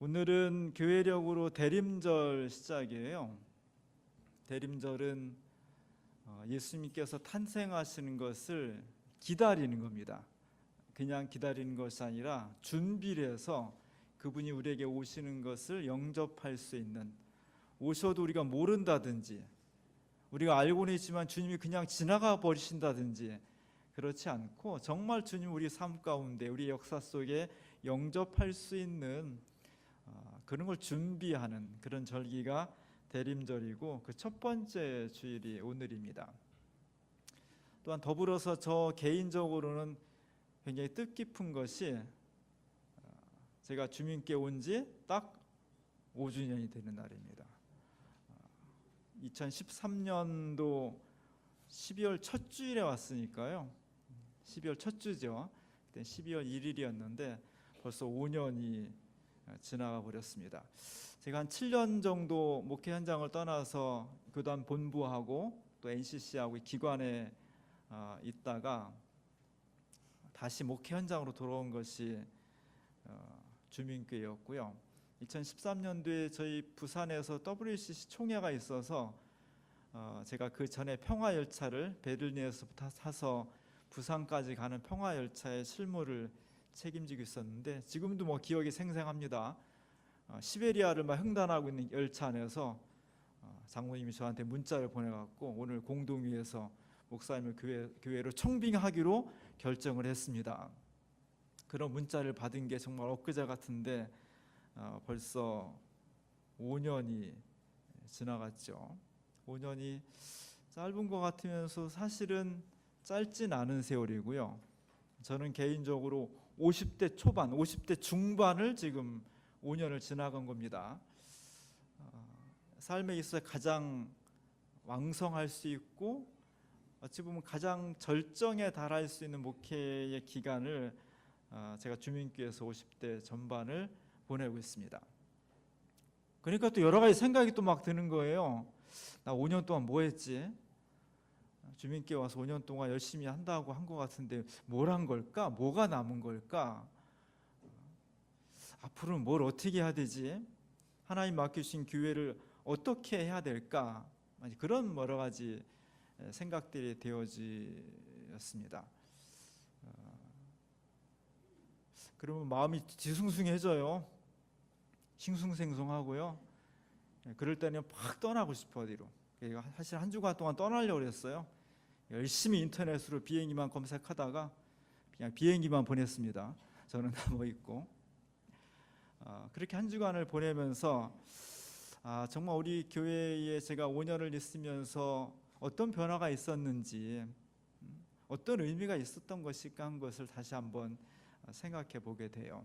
오늘은 교회력으로 대림절 시작이에요. 대림절은 예수님께서 탄생하시는 것을 기다리는 겁니다. 그냥 기다리는 것이 아니라 준비를 해서 그분이 우리에게 오시는 것을 영접할 수 있는, 오셔도 우리가 모른다든지 우리가 알고는 있지만 주님이 그냥 지나가 버리신다든지 그렇지 않고 정말 주님 우리 삶 가운데 우리 역사 속에 영접할 수 있는 그런 걸 준비하는 그런 절기가 대림절이고, 그 첫 번째 주일이 오늘입니다. 또한 더불어서 저 개인적으로는 굉장히 뜻깊은 것이 제가 주님께 온 지 딱 5주년이 되는 날입니다. 2013년도 12월 첫 주일에 왔으니까요. 12월 첫 주죠. 그때 12월 1일이었는데 벌써 5년이 지나가 버렸습니다. 제가 한 7년 정도 목회 현장을 떠나서 교단 본부하고 또 NCC하고 기관에 있다가 다시 목회 현장으로 돌아온 것이 주민교회였고요. 2013년도에 저희 부산에서 WCC 총회가 있어서 제가 그 전에 평화열차를 베를린에서부터 타서 부산까지 가는 평화열차의 실무를 책임지고 있었는데, 지금도 기억이 생생합니다. 시베리아를 막 횡단하고 있는 열차 안에서 장로님이 저한테 문자를 보내갖고 오늘 공동위에서 목사님을 교회로 청빙하기로 결정을 했습니다. 그런 문자를 받은 게 정말 엊그제 같은데 벌써 5년이 지나갔죠. 5년이 짧은 것 같으면서 사실은 짧진 않은 세월이고요. 저는 개인적으로 50대 초반, 50대 중반을 지금 5년을 지나간 겁니다. 삶에 있어서 가장 왕성할 수 있고 어찌 보면 가장 절정에 달할 수 있는 목회의 기간을 제가 주민교회에서 50대 전반을 보내고 있습니다. 그러니까 또 여러 가지 생각이 또 막 드는 거예요. 나 5년 동안 뭐 했지? 주민교회 와서 5년 동안 열심히 한다고 한 것 같은데 뭘 한 걸까? 뭐가 남은 걸까? 앞으로는 뭘 어떻게 해야 되지? 하나님 맡기신 교회를 어떻게 해야 될까? 그런 여러 가지 생각들이 되어지었습니다. 그러면 마음이 뒤숭숭해져요. 싱숭생숭하고요. 그럴 때는 팍 떠나고 싶어 어디로. 사실 한 주간 동안 떠나려고 그랬어요. 열심히 인터넷으로 비행기만 검색하다가 그냥 비행기만 보냈습니다. 저는 뭐 있고 그렇게 한 주간을 보내면서 정말 우리 교회에 제가 5년을 있으면서 어떤 변화가 있었는지, 어떤 의미가 있었던 것일까 한 것을 다시 한번 생각해 보게 돼요.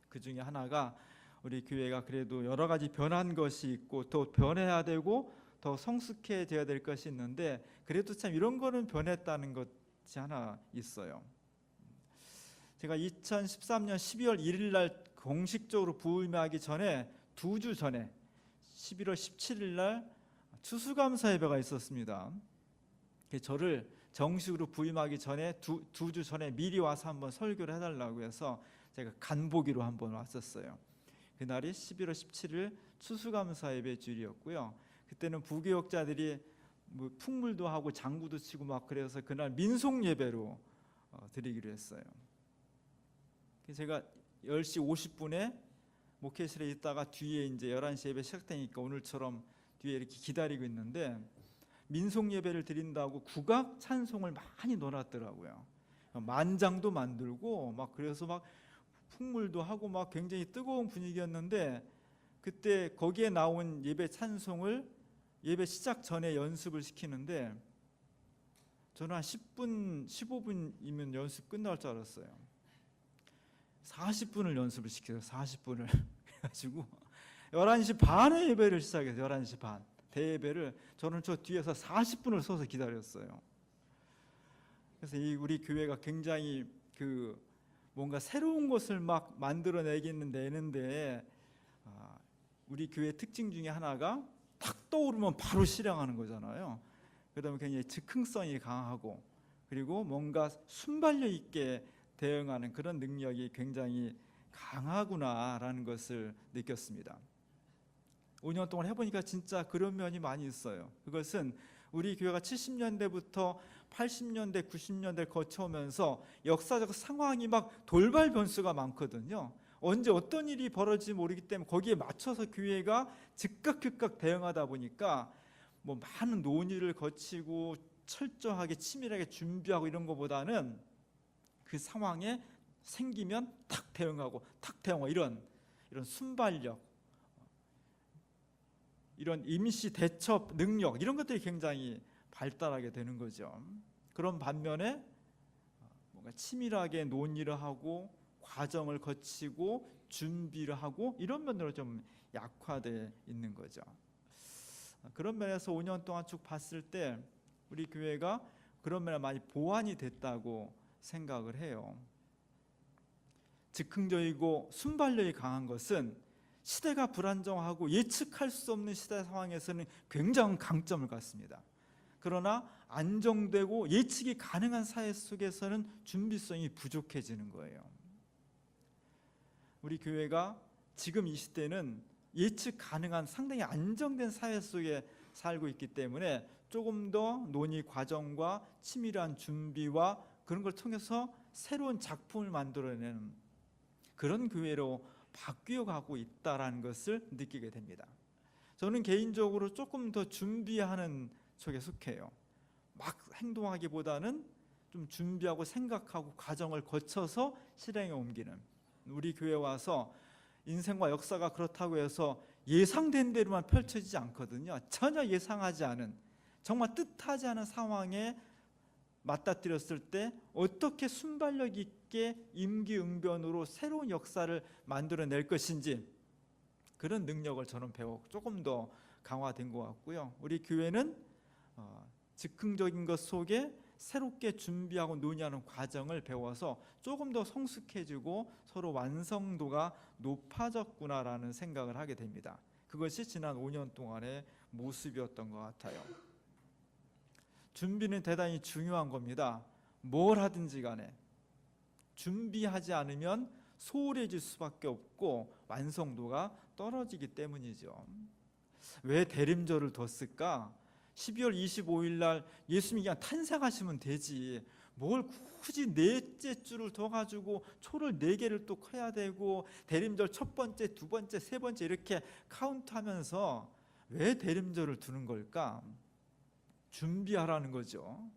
그 중에 하나가 우리 교회가 그래도 여러 가지 변한 것이 있고 또 변해야 되고 더 성숙해져야 될 것이 있는데, 그래도 참 이런 거는 변했다는 것이 하나 있어요. 제가 2013년 12월 1일 날 공식적으로 부임하기 전에 2주 전에 11월 17일 날 추수감사 예배가 있었습니다. 저를 정식으로 부임하기 전에 두 주 전에 미리 와서 한번 설교를 해달라고 해서 제가 간보기로 한번 왔었어요. 그날이 11월 17일 추수감사 예배 주일이었고요. 그때는 부교역자들이 풍물도 하고 장구도 치고 막 그래서 그날 민속 예배로 드리기로 했어요. 제가 10시 50분에 목회실에 있다가 뒤에 이제 11시 예배 시작되니까 오늘처럼 뒤에 이렇게 기다리고 있는데, 민속 예배를 드린다고 국악 찬송을 많이 넣어놨더라고요. 만장도 만들고 막 그래서 막 풍물도 하고 막 굉장히 뜨거운 분위기였는데, 그때 거기에 나온 예배 찬송을 예배 시작 전에 연습을 시키는데 저는 한 10분, 15분이면 연습 끝날 줄 알았어요. 40분을 연습을 시켜요. 40분을. 그래가지고 11시 반에 예배를 시작해서 11시 반 대예배를 저는 저 뒤에서 40분을 서서 기다렸어요. 그래서 우리 교회가 굉장히 뭔가 새로운 것을 막 만들어내기는 내는데 우리 교회 특징 중에 하나가 탁 떠오르면 바로 실행하는 거잖아요. 그러다 보면 굉장히 즉흥성이 강하고 그리고 뭔가 순발력 있게 대응하는 그런 능력이 굉장히 강하구나라는 것을 느꼈습니다. 5년 동안 해보니까 진짜 그런 면이 많이 있어요. 그것은 우리 교회가 70년대부터 80년대, 90년대를 거쳐오면서 역사적 상황이 막 돌발 변수가 많거든요. 언제 어떤 일이 벌어질지 모르기 때문에 거기에 맞춰서 교회가 즉각 대응하다 보니까 뭐 많은 논의를 거치고 철저하게 치밀하게 준비하고 이런 것보다는 그 상황에 생기면 탁 대응하고 이런 순발력, 이런 임시 대처 능력 이런 것들이 굉장히 발달하게 되는 거죠. 그런 반면에 뭔가 치밀하게 논의를 하고 과정을 거치고 준비를 하고 이런 면으로 좀 약화되어 있는 거죠. 그런 면에서 5년 동안 쭉 봤을 때 우리 교회가 그런 면에 많이 보완이 됐다고 생각을 해요. 즉흥적이고 순발력이 강한 것은 시대가 불안정하고 예측할 수 없는 시대 상황에서는 굉장한 강점을 갖습니다. 그러나 안정되고 예측이 가능한 사회 속에서는 준비성이 부족해지는 거예요. 우리 교회가 지금 이 시대는 예측 가능한 상당히 안정된 사회 속에 살고 있기 때문에 조금 더 논의 과정과 치밀한 준비와 그런 걸 통해서 새로운 작품을 만들어내는 그런 교회로 바뀌어가고 있다는 것을 느끼게 됩니다. 저는 개인적으로 조금 더 준비하는 쪽에 속해요. 막 행동하기보다는 좀 준비하고 생각하고 과정을 거쳐서 실행에 옮기는, 우리 교회 와서 인생과 역사가 그렇다고 해서 예상된 대로만 펼쳐지지 않거든요. 전혀 예상하지 않은, 정말 뜻하지 않은 상황에 맞닥뜨렸을 때 어떻게 순발력 있게 임기응변으로 새로운 역사를 만들어낼 것인지 그런 능력을 저는 배웠고 조금 더 강화된 것 같고요. 우리 교회는 즉흥적인 것 속에 새롭게 준비하고 논의하는 과정을 배워서 조금 더 성숙해지고 서로 완성도가 높아졌구나라는 생각을 하게 됩니다. 그것이 지난 5년 동안의 모습이었던 것 같아요. 준비는 대단히 중요한 겁니다. 뭘 하든지 간에 준비하지 않으면 소홀해질 수밖에 없고 완성도가 떨어지기 때문이죠. 왜 대림절을 뒀을까? 12월 25일 날 예수님이 그냥 탄생하시면 되지, 뭘 굳이 넷째 주를 둬가지고 초를 4개를 또 커야 되고 대림절 첫 번째, 두 번째, 세 번째 이렇게 카운트하면서 왜 대림절을 두는 걸까? 준비하라는 거죠.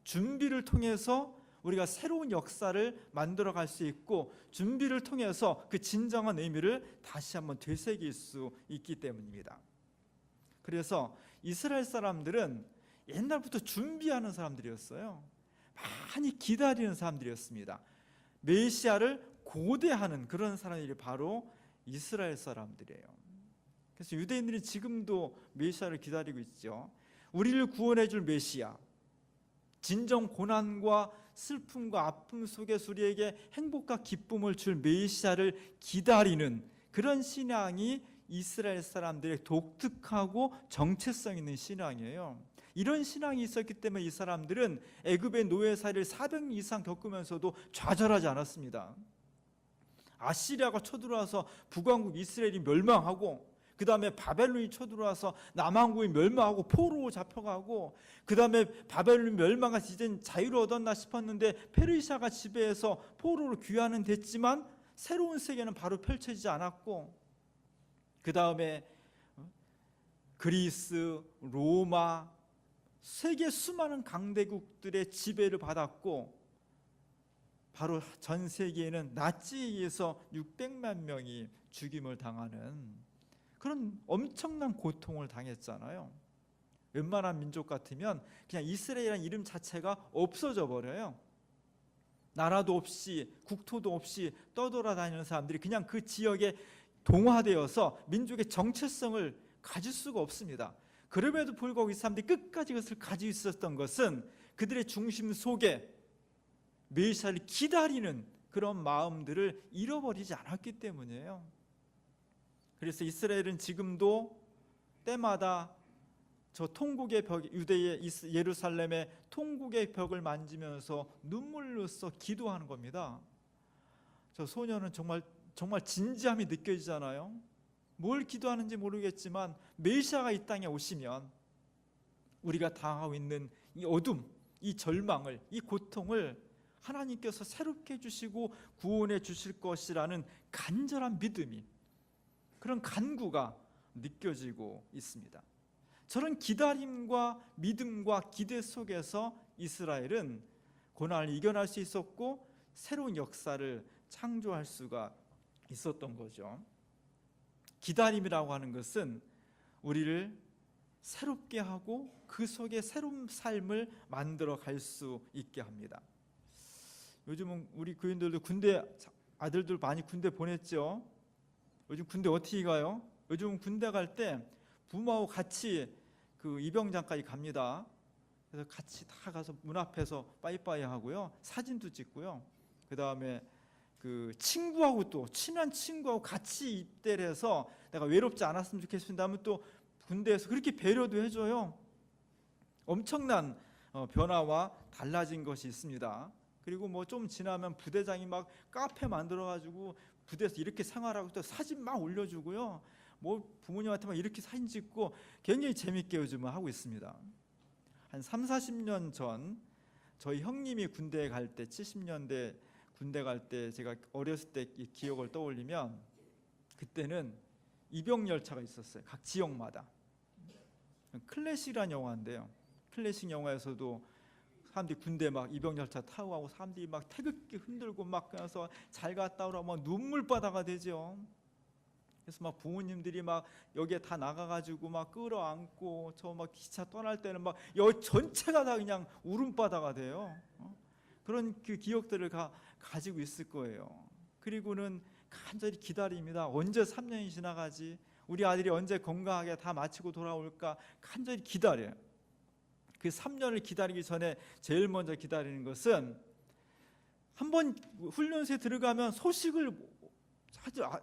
준비를 통해서 우리가 새로운 역사를 만들어갈 수 있고 준비를 통해서 그 진정한 의미를 다시 한번 되새길 수 있기 때문입니다. 그래서 이스라엘 사람들은 옛날부터 준비하는 사람들이었어요. 많이 기다리는 사람들이었습니다. 메시아를 고대하는 그런 사람들이 바로 이스라엘 사람들이에요. 그래서 유대인들이 지금도 메시아를 기다리고 있죠. 우리를 구원해 줄 메시아, 진정 고난과 슬픔과 아픔 속에서 우리에게 행복과 기쁨을 줄 메시아를 기다리는 그런 신앙이 이스라엘 사람들의 독특하고 정체성 있는 신앙이에요. 이런 신앙이 있었기 때문에 이 사람들은 애굽의 노예살이를 400년 이상 겪으면서도 좌절하지 않았습니다. 아시리아가 쳐들어와서 북왕국 이스라엘이 멸망하고 그 다음에 바벨론이 쳐들어와서 남왕국이 멸망하고 포로로 잡혀가고 그 다음에 바벨론이 멸망해서 이젠 자유를 얻었나 싶었는데 페르시아가 지배해서 포로로 귀환은 됐지만 새로운 세계는 바로 펼쳐지지 않았고 그 다음에 그리스, 로마, 세계 수많은 강대국들의 지배를 받았고 바로 전 세계에는 나치에 의해서 600만 명이 죽임을 당하는 그런 엄청난 고통을 당했잖아요. 웬만한 민족 같으면 그냥 이스라엘이라는 이름 자체가 없어져 버려요. 나라도 없이 국토도 없이 떠돌아다니는 사람들이 그냥 그 지역에 동화되어서 민족의 정체성을 가질 수가 없습니다. 그럼에도 불구하고 이 사람들이 끝까지 그것을 가지고 있었던 것은 그들의 중심 속에 메시아를 기다리는 그런 마음들을 잃어버리지 않았기 때문이에요. 그래서 이스라엘은 지금도 때마다 저 통곡의 벽, 유대의 예루살렘의 통곡의 벽을 만지면서 눈물로써 기도하는 겁니다. 저 소녀는 정말 정말 진지함이 느껴지잖아요. 뭘 기도하는지 모르겠지만 메시아가 이 땅에 오시면 우리가 당하고 있는 이 어둠, 이 절망을, 이 고통을 하나님께서 새롭게 해주시고 구원해 주실 것이라는 간절한 믿음이, 그런 간구가 느껴지고 있습니다. 저런 기다림과 믿음과 기대 속에서 이스라엘은 고난을 이겨낼 수 있었고 새로운 역사를 창조할 수가 있었던 거죠. 기다림이라고 하는 것은 우리를 새롭게 하고 그 속에 새로운 삶을 만들어 갈 수 있게 합니다. 요즘은 우리 교인들도 군대, 아들들 많이 군대 보냈죠. 요즘 군대 어떻게 가요? 요즘 군대 갈 때 부모하고 같이 그 입영장까지 갑니다. 그래서 같이 다 가서 문 앞에서 빠이빠이 하고요, 사진도 찍고요. 그 다음에 그 친구하고, 또 친한 친구하고 같이 입대를 해서 내가 외롭지 않았으면 좋겠습니다 하면 또 군대에서 그렇게 배려도 해줘요. 엄청난 변화와 달라진 것이 있습니다. 그리고 뭐 좀 지나면 부대장이 막 카페 만들어가지고 부대에서 이렇게 생활하고 또 사진 막 올려주고요. 뭐 부모님한테 막 이렇게 사진 찍고 굉장히 재밌게 요즘은 하고 있습니다. 한 3, 40년 전 저희 형님이 군대에 갈 때, 70년대 군대 갈 때 제가 어렸을 때 기억을 떠올리면, 그때는 입영열차가 있었어요. 각 지역마다. 클래식이라는 영화인데요, 클래식 영화에서도 사람들이 군대 막 입영열차 타고 가고 사람들이 막 태극기 흔들고 막 그래서 잘 갔다 오라고 막 눈물바다가 되죠. 그래서 막 부모님들이 막 여기에 다 나가가지고 막 끌어안고, 저 막 기차 떠날 때는 막 여기 전체가 다 그냥 울음바다가 돼요. 그런 그 기억들을 가지고 있을 거예요. 그리고는 간절히 기다립니다. 언제 3년이 지나가지? 우리 아들이 언제 건강하게 다 마치고 돌아올까? 간절히 기다려요. 그 3년을 기다리기 전에 제일 먼저 기다리는 것은, 한번 훈련소에 들어가면 소식을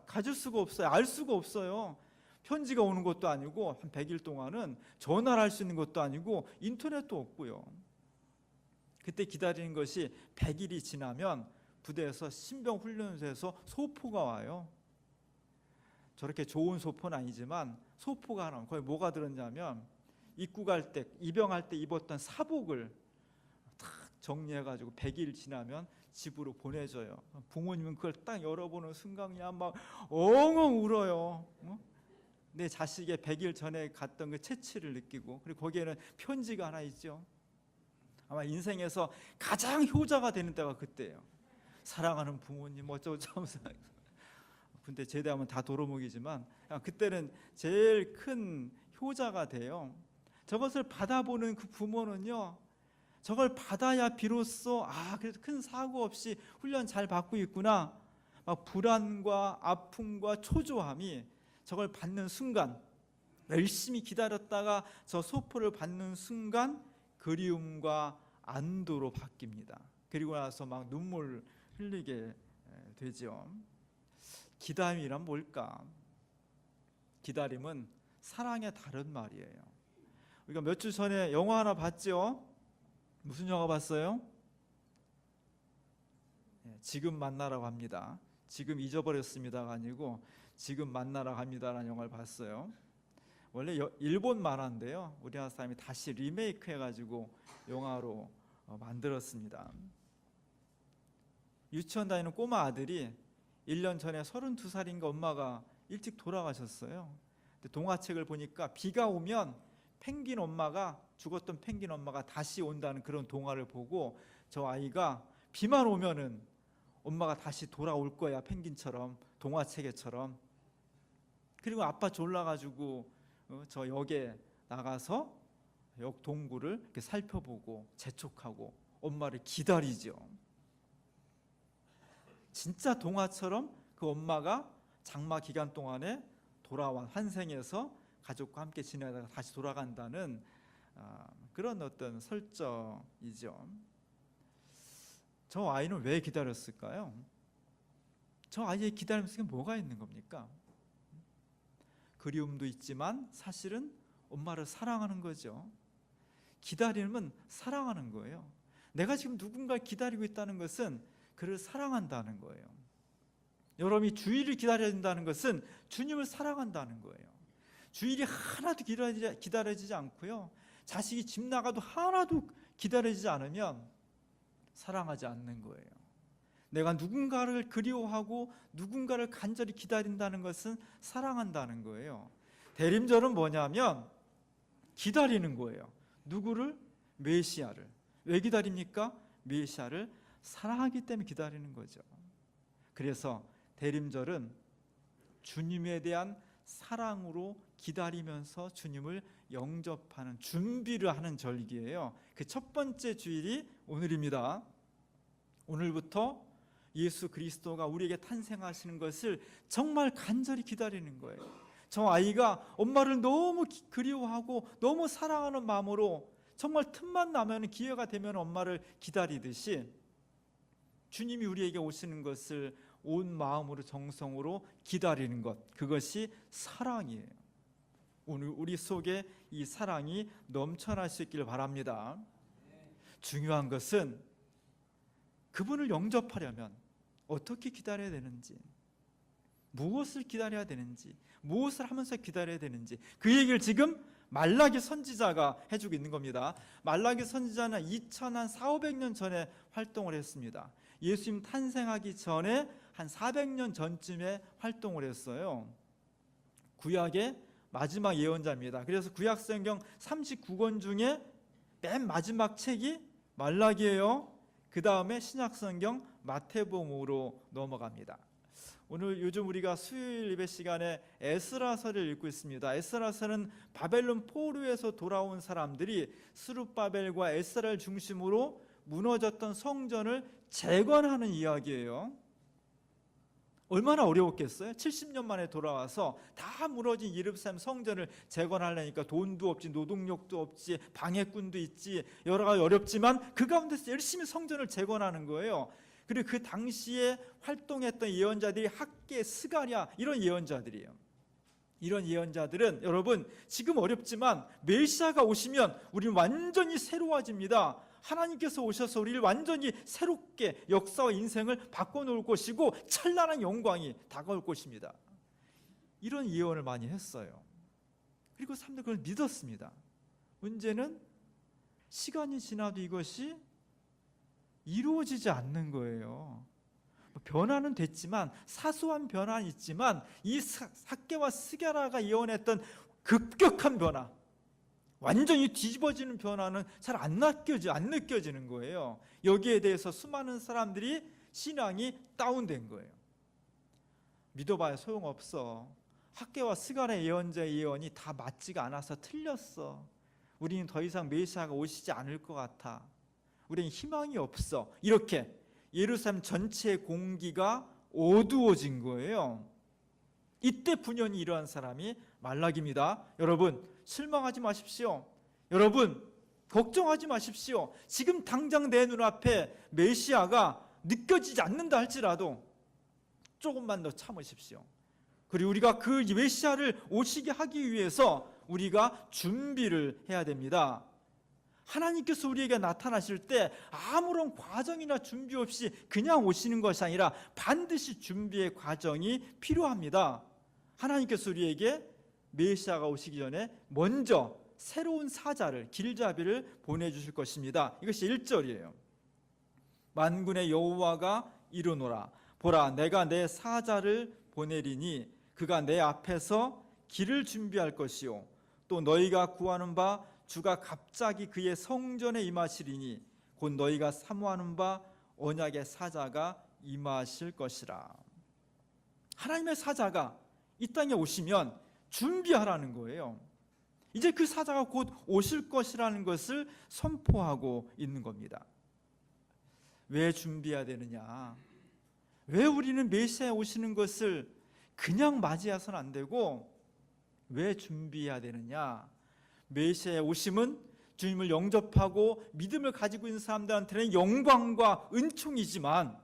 가질 수가 없어요. 알 수가 없어요. 편지가 오는 것도 아니고, 한 100일 동안은 전화를 할 수 있는 것도 아니고 인터넷도 없고요. 그때 기다리는 것이 100일이 지나면 부대에서 신병 훈련소에서 소포가 와요. 저렇게 좋은 소포는 아니지만 소포가 하나, 거기 뭐가 들었냐면 입구 갈 때, 입영할 때 입었던 사복을 딱 정리해가지고 100일 지나면 집으로 보내줘요. 부모님은 그걸 딱 열어보는 순간 그냥 막 엉엉 울어요. 내 자식의 100일 전에 갔던 그 채취를 느끼고, 그리고 거기에는 편지가 하나 있죠. 아마 인생에서 가장 효자가 되는 때가 그때예요. 사랑하는 부모님 어쩌고저쩌고. 근데 제대하면 다 도루묵이지만 그때는 제일 큰 효자가 돼요. 저것을 받아보는 그 부모는요, 저걸 받아야 비로소 그래도 큰 사고 없이 훈련 잘 받고 있구나, 막 불안과 아픔과 초조함이 저걸 받는 순간, 열심히 기다렸다가 저 소포를 받는 순간 그리움과 안도로 바뀝니다. 그리고 나서 막 눈물 흘리게 되죠. 기다림이란 뭘까? 기다림은 사랑의 다른 말이에요. 우리가 몇 주 전에 영화 하나 봤죠? 무슨 영화 봤어요? 지금 만나라고 합니다. 지금 잊어버렸습니다가 아니고 지금 만나라고 합니다라는 영화를 봤어요. 원래 일본 만화인데요, 우리나라 사람이 다시 리메이크 해가지고 영화로 만들었습니다. 유치원 다니는 꼬마 아들이 1년 전에 32살인가 엄마가 일찍 돌아가셨어요. 근데 동화책을 보니까 비가 오면 펭귄 엄마가, 죽었던 펭귄 엄마가 다시 온다는 그런 동화를 보고, 저 아이가 비만 오면은 엄마가 다시 돌아올 거야, 펭귄처럼, 동화책에처럼. 그리고 아빠 졸라가지고 저 역에 나가서 역 동굴을 이렇게 살펴보고 재촉하고 엄마를 기다리죠. 진짜 동화처럼 그 엄마가 장마 기간 동안에 돌아와 환생해서 가족과 함께 지내다가 다시 돌아간다는 그런 어떤 설정이죠. 저 아이는 왜 기다렸을까요? 저 아이의 기다림 속에 뭐가 있는 겁니까? 그리움도 있지만 사실은 엄마를 사랑하는 거죠. 기다림은 사랑하는 거예요. 내가 지금 누군가를 기다리고 있다는 것은 그를 사랑한다는 거예요. 여러분이 주일을 기다려야 된다는 것은 주님을 사랑한다는 거예요. 주일이 하나도 기다려지지 않고요, 자식이 집 나가도 하나도 기다려지지 않으면 사랑하지 않는 거예요. 내가 누군가를 그리워하고 누군가를 간절히 기다린다는 것은 사랑한다는 거예요. 대림절은 뭐냐면 기다리는 거예요. 누구를? 메시아를. 왜 기다립니까? 메시아를 사랑하기 때문에 기다리는 거죠. 그래서 대림절은 주님에 대한 사랑으로 기다리면서 주님을 영접하는, 준비를 하는 절기예요. 그 첫 번째 주일이 오늘입니다. 오늘부터 예수 그리스도가 우리에게 탄생하시는 것을 정말 간절히 기다리는 거예요. 저 아이가 엄마를 너무 그리워하고 너무 사랑하는 마음으로 정말 틈만 나면, 기회가 되면 엄마를 기다리듯이 주님이 우리에게 오시는 것을 온 마음으로 정성으로 기다리는 것, 그것이 사랑이에요. 오늘 우리 속에 이 사랑이 넘쳐날 수 있기를 바랍니다. 중요한 것은 그분을 영접하려면 어떻게 기다려야 되는지, 무엇을 기다려야 되는지, 무엇을 하면서 기다려야 되는지, 그 얘기를 지금 말라기 선지자가 해주고 있는 겁니다. 말라기 선지자는 400년 전에 활동을 했습니다. 예수님 탄생하기 전에 한 400년 전쯤에 활동을 했어요. 구약의 마지막 예언자입니다. 그래서 구약 성경 39권 중에 맨 마지막 책이 말라기예요. 그 다음에 신약 성경 마태복음으로 넘어갑니다. 오늘 요즘 우리가 수요일 예배 시간에 에스라서를 읽고 있습니다. 에스라서는 바벨론 포로에서 돌아온 사람들이 스룹바벨과 에스라를 중심으로 무너졌던 성전을 재건하는 이야기예요. 얼마나 어려웠겠어요? 70년 만에 돌아와서 다 무너진 예루살렘 성전을 재건하려니까 돈도 없지, 노동력도 없지, 방해꾼도 있지, 여러 가지 어렵지만 그 가운데서 열심히 성전을 재건하는 거예요. 그리고 그 당시에 활동했던 예언자들이 학계, 스가랴, 이런 예언자들이에요. 이런 예언자들은 여러분 지금 어렵지만 메시아가 오시면 우리는 완전히 새로워집니다. 하나님께서 오셔서 우리를 완전히 새롭게 역사와 인생을 바꿔놓을 것이고 찬란한 영광이 다가올 것입니다. 이런 예언을 많이 했어요. 그리고 사람들이 그걸 믿었습니다. 문제는 시간이 지나도 이것이 이루어지지 않는 거예요. 변화는 됐지만, 사소한 변화는 있지만 이 학개와 스가랴가 예언했던 급격한 변화, 완전히 뒤집어지는 변화는 잘 안 느껴지는 거예요. 여기에 대해서 수많은 사람들이 신앙이 다운된 거예요. 믿어봐야 소용없어. 학개와 스가랴 예언자의 예언이 다 맞지가 않아서 틀렸어. 우리는 더 이상 메시아가 오시지 않을 것 같아. 우리는 희망이 없어. 이렇게 예루살렘 전체의 공기가 어두워진 거예요. 이때 분연히 일어난 사람이 말라기입니다. 여러분 실망하지 마십시오. 여러분 걱정하지 마십시오. 지금 당장 내 눈앞에 메시아가 느껴지지 않는다 할지라도 조금만 더 참으십시오. 그리고 우리가 그 메시아를 오시게 하기 위해서 우리가 준비를 해야 됩니다. 하나님께서 우리에게 나타나실 때 아무런 과정이나 준비 없이 그냥 오시는 것이 아니라 반드시 준비의 과정이 필요합니다. 하나님께서 우리에게 메시아가 오시기 전에 먼저 새로운 사자를, 길잡이를 보내주실 것입니다. 이것이 1절이에요. 만군의 여호와가 이르노라. 보라, 내가 내 사자를 보내리니 그가 내 앞에서 길을 준비할 것이요 또 너희가 구하는 바 주가 갑자기 그의 성전에 임하시리니 곧 너희가 사모하는 바 언약의 사자가 임하실 것이라. 하나님의 사자가 이 땅에 오시면 준비하라는 거예요. 이제 그 사자가 곧 오실 것이라는 것을 선포하고 있는 겁니다. 왜 준비해야 되느냐? 왜 우리는 메시아 오시는 것을 그냥 맞이해서는 안 되고 왜 준비해야 되느냐? 메시아의 오심은 주님을 영접하고 믿음을 가지고 있는 사람들한테는 영광과 은총이지만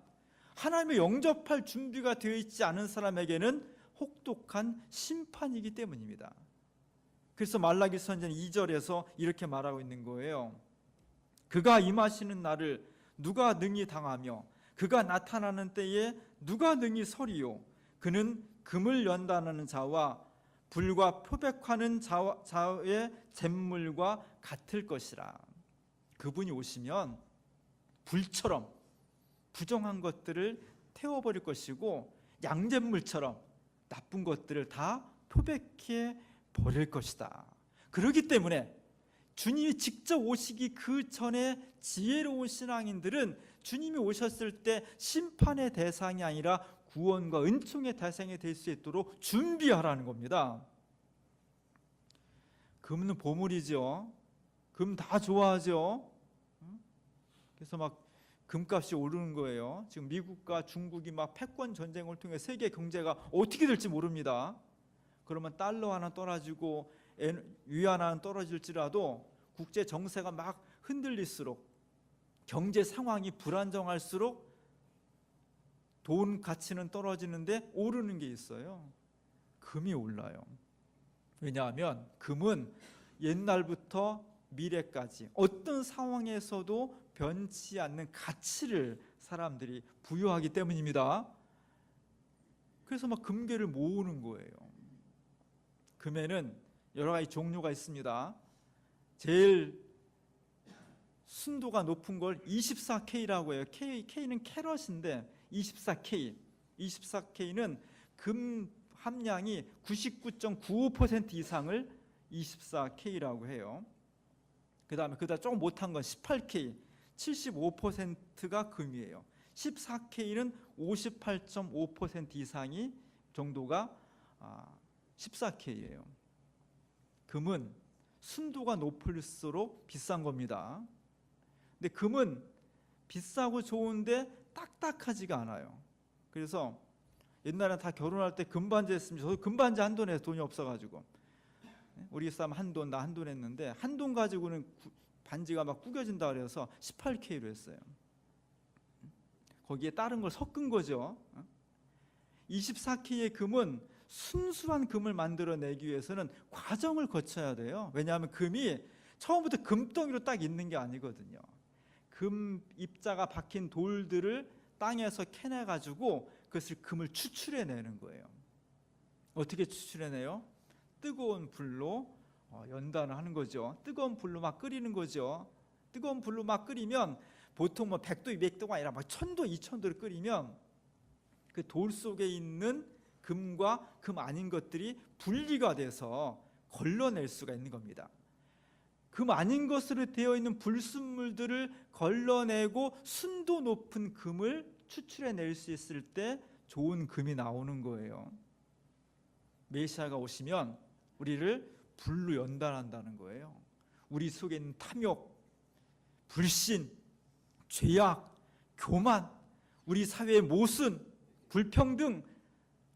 하나님을 영접할 준비가 되어 있지 않은 사람에게는 혹독한 심판이기 때문입니다. 그래서 말라기 선지자는 2절에서 이렇게 말하고 있는 거예요. 그가 임하시는 날을 누가 능히 당하며 그가 나타나는 때에 누가 능히 서리요? 그는 금을 연단하는 자와 불과 표백하는 자의 잿물과 같을 것이라. 그분이 오시면 불처럼 부정한 것들을 태워버릴 것이고 양잿물처럼 나쁜 것들을 다 표백해 버릴 것이다. 그렇기 때문에 주님이 직접 오시기 그 전에 지혜로운 신앙인들은 주님이 오셨을 때 심판의 대상이 아니라 구원과 은총의 대상이 될 수 있도록 준비하라는 겁니다. 금은 보물이죠. 금 다 좋아하죠. 그래서 막 금값이 오르는 거예요. 지금 미국과 중국이 막 패권 전쟁을 통해 세계 경제가 어떻게 될지 모릅니다. 그러면 달러 하나 떨어지고 위안 하나 떨어질지라도 국제 정세가 막 흔들릴수록, 경제 상황이 불안정할수록 돈 가치는 떨어지는데 오르는 게 있어요. 금이 올라요. 왜냐하면 금은 옛날부터 미래까지 어떤 상황에서도 변치 않는 가치를 사람들이 부여하기 때문입니다. 그래서 막 금괴를 모으는 거예요. 금에는 여러 가지 종류가 있습니다. 제일 순도가 높은 걸 24K라고 해요. K는 캐럿인데 24K. 24K는 금 함량이 99.95% 이상을 24K라고 해요. 그 다음에 그다 조금 못한 건 18K, 75%가 금이에요. 14K는 58.5% 이상이 정도가 14K예요. 금은 순도가 높을수록 비싼 겁니다. 근데 금은 비싸고 좋은데 딱딱하지가 않아요. 그래서 옛날에 다 결혼할 때 금반지 했으면, 저도 금반지 한돈 해서 돈이 없어가지고 우리 사람 한돈, 나 한돈 했는데 한돈 가지고는 반지가 막 구겨진다 그래서 18K로 했어요. 거기에 다른 걸 섞은 거죠. 24K의 금은 순수한 금을 만들어내기 위해서는 과정을 거쳐야 돼요. 왜냐하면 금이 처음부터 금덩이로 딱 있는 게 아니거든요. 금 입자가 박힌 돌들을 땅에서 캐내가지고 그것을 금을 추출해내는 거예요. 어떻게 추출해내요? 뜨거운 불로 연단을 하는 거죠. 뜨거운 불로 막 끓이는 거죠. 뜨거운 불로 막 끓이면 보통 뭐 100도, 200도가 아니라 막 1000도, 2000도를 끓이면 그 돌 속에 있는 금과 금 아닌 것들이 분리가 돼서 걸러낼 수가 있는 겁니다. 금 아닌 것으로 되어 있는 불순물들을 걸러내고 순도 높은 금을 추출해낼 수 있을 때 좋은 금이 나오는 거예요. 메시아가 오시면 우리를 불로 연단한다는 거예요. 우리 속에 있는 탐욕, 불신, 죄악, 교만, 우리 사회의 모순, 불평등,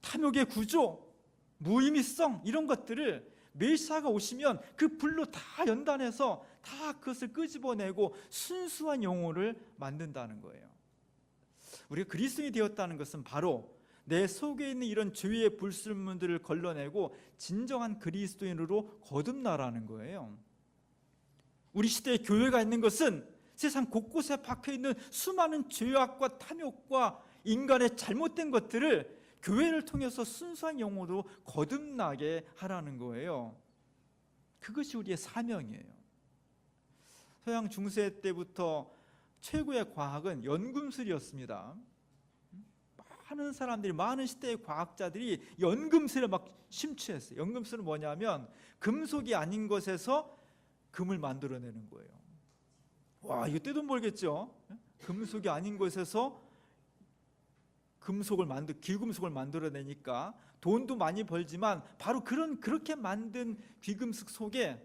탐욕의 구조, 무의미성, 이런 것들을 메시아가 오시면 그 불로 다 연단해서 다 그것을 끄집어내고 순수한 영혼을 만든다는 거예요. 우리가 그리스도인이 되었다는 것은 바로 내 속에 있는 이런 죄의 불순물들을 걸러내고 진정한 그리스도인으로 거듭나라는 거예요. 우리 시대에 교회가 있는 것은 세상 곳곳에 박혀있는 수많은 죄악과 탐욕과 인간의 잘못된 것들을 교회를 통해서 순수한 영혼으로 거듭나게 하라는 거예요. 그것이 우리의 사명이에요. 서양 중세 때부터 최고의 과학은 연금술이었습니다. 많은 사람들이, 많은 시대의 과학자들이 연금술에 막 심취했어요. 연금술은 뭐냐면 금속이 아닌 것에서 금을 만들어내는 거예요. 와, 이거 떼돈 벌겠죠? 금속이 아닌 것에서 귀금속을 만들어내니까 돈도 많이 벌지만 바로 그렇게 만든 귀금속 속에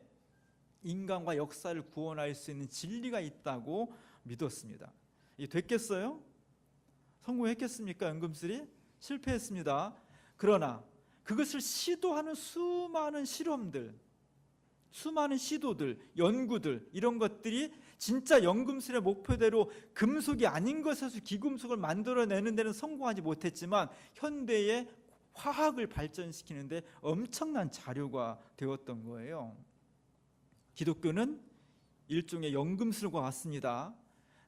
인간과 역사를 구원할 수 있는 진리가 있다고 믿었습니다. 이게 됐겠어요? 성공했겠습니까? 연금술이? 실패했습니다. 그러나 그것을 시도하는 수많은 실험들, 수많은 시도들, 연구들, 이런 것들이 진짜 연금술의 목표대로 금속이 아닌 것에서 귀금속을 만들어내는 데는 성공하지 못했지만 현대의 화학을 발전시키는 데 엄청난 자료가 되었던 거예요. 기독교는 일종의 연금술과 같습니다.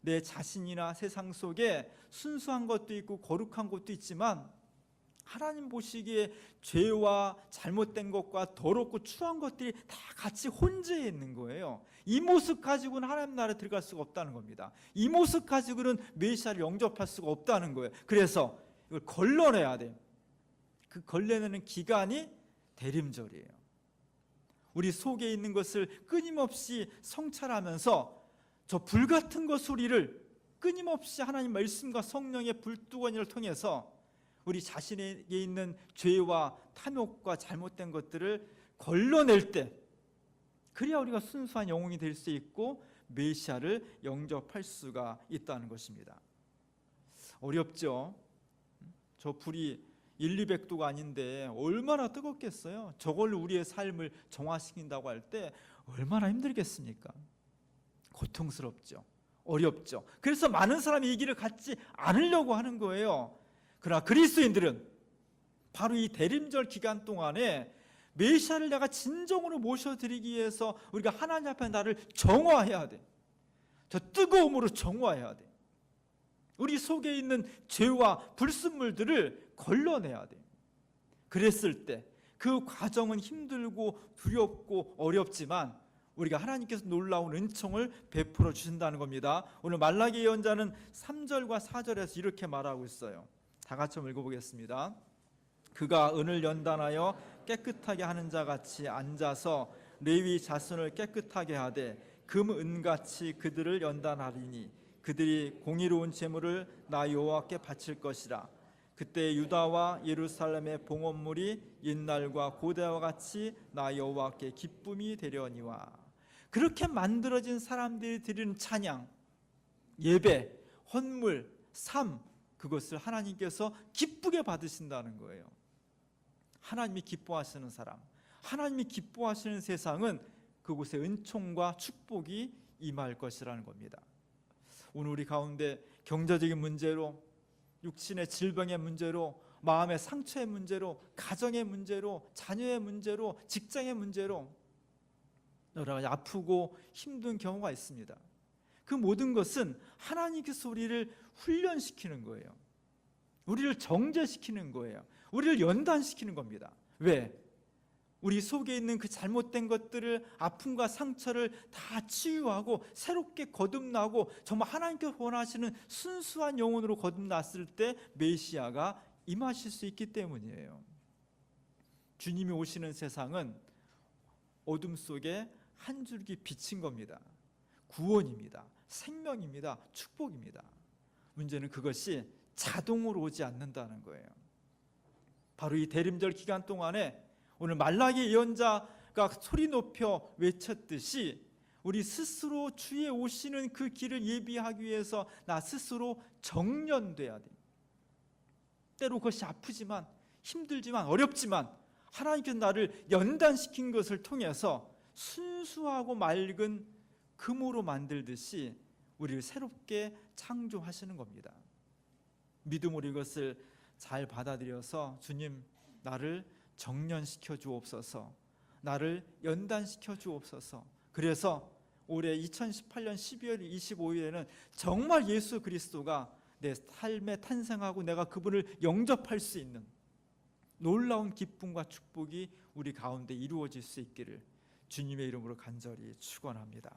내 자신이나 세상 속에 순수한 것도 있고 거룩한 것도 있지만 하나님 보시기에 죄와 잘못된 것과 더럽고 추한 것들이 다 같이 혼재해 있는 거예요. 이 모습 가지고는 하나님 나라에 들어갈 수가 없다는 겁니다. 이 모습 가지고는 메시아를 영접할 수가 없다는 거예요. 그래서 이걸 걸러내야 돼요. 그 걸러내는 기간이 대림절이에요. 우리 속에 있는 것을 끊임없이 성찰하면서 저 불같은 것 소리를 끊임없이 하나님 말씀과 성령의 불두건이를 통해서 우리 자신에게 있는 죄와 탐욕과 잘못된 것들을 걸러낼 때, 그래야 우리가 순수한 영혼이 될 수 있고 메시아를 영접할 수가 있다는 것입니다. 어렵죠? 저 불이 1,200도가 아닌데 얼마나 뜨겁겠어요? 저걸로 우리의 삶을 정화시킨다고 할 때 얼마나 힘들겠습니까? 고통스럽죠. 어렵죠. 그래서 많은 사람이 이 길을 갖지 않으려고 하는 거예요. 그러나 그리스도인들은 바로 이 대림절 기간 동안에 메시아를 내가 진정으로 모셔드리기 위해서 우리가 하나님 앞에 나를 정화해야 돼. 저 뜨거움으로 정화해야 돼. 우리 속에 있는 죄와 불순물들을 걸러내야 돼. 그랬을 때 그 과정은 힘들고 두렵고 어렵지만 우리가 하나님께서 놀라운 은총을 베풀어 주신다는 겁니다. 오늘 말라기 예언자는 3절과 4절에서 이렇게 말하고 있어요. 다 같이 한번 읽어보겠습니다. 그가 은을 연단하여 깨끗하게 하는 자 같이 앉아서 레위 자손을 깨끗하게 하되 금 은같이 그들을 연단하리니 그들이 공의로운 제물을 나 여호와께 바칠 것이라. 그때 유다와 예루살렘의 봉헌물이 옛날과 고대와 같이 나 여호와께 기쁨이 되려니와. 그렇게 만들어진 사람들이 드리는 찬양, 예배, 헌물, 삶, 그것을 하나님께서 기쁘게 받으신다는 거예요. 하나님이 기뻐하시는 사람, 하나님이 기뻐하시는 세상은 그곳에 은총과 축복이 임할 것이라는 겁니다. 오늘 우리 가운데 경제적인 문제로, 육신의 질병의 문제로, 마음의 상처의 문제로, 가정의 문제로, 자녀의 문제로, 직장의 문제로 여러 가지 아프고 힘든 경우가 있습니다. 그 모든 것은 하나님께서 우리를 훈련시키는 거예요. 우리를 정죄시키는 거예요. 우리를 연단시키는 겁니다. 왜? 우리 속에 있는 그 잘못된 것들을, 아픔과 상처를 다 치유하고 새롭게 거듭나고 정말 하나님께서 원하시는 순수한 영혼으로 거듭났을 때 메시아가 임하실 수 있기 때문이에요. 주님이 오시는 세상은 어둠 속에 한 줄기 빛인 겁니다. 구원입니다. 생명입니다. 축복입니다. 문제는 그것이 자동으로 오지 않는다는 거예요. 바로 이 대림절 기간 동안에 오늘 말라기 예언자가 소리 높여 외쳤듯이 우리 스스로 주의 오시는 그 길을 예비하기 위해서 나 스스로 정련돼야 돼. 때로 그것이 아프지만, 힘들지만, 어렵지만 하나님께서 나를 연단시킨 것을 통해서 순수하고 맑은 금으로 만들듯이 우리를 새롭게 창조하시는 겁니다. 믿음으로 이것을 잘 받아들여서 주님, 나를 정련시켜 주옵소서, 나를 연단시켜 주옵소서. 그래서 올해 2018년 12월 25일에는 정말 예수 그리스도가 내 삶에 탄생하고 내가 그분을 영접할 수 있는 놀라운 기쁨과 축복이 우리 가운데 이루어질 수 있기를 주님의 이름으로 간절히 축원합니다.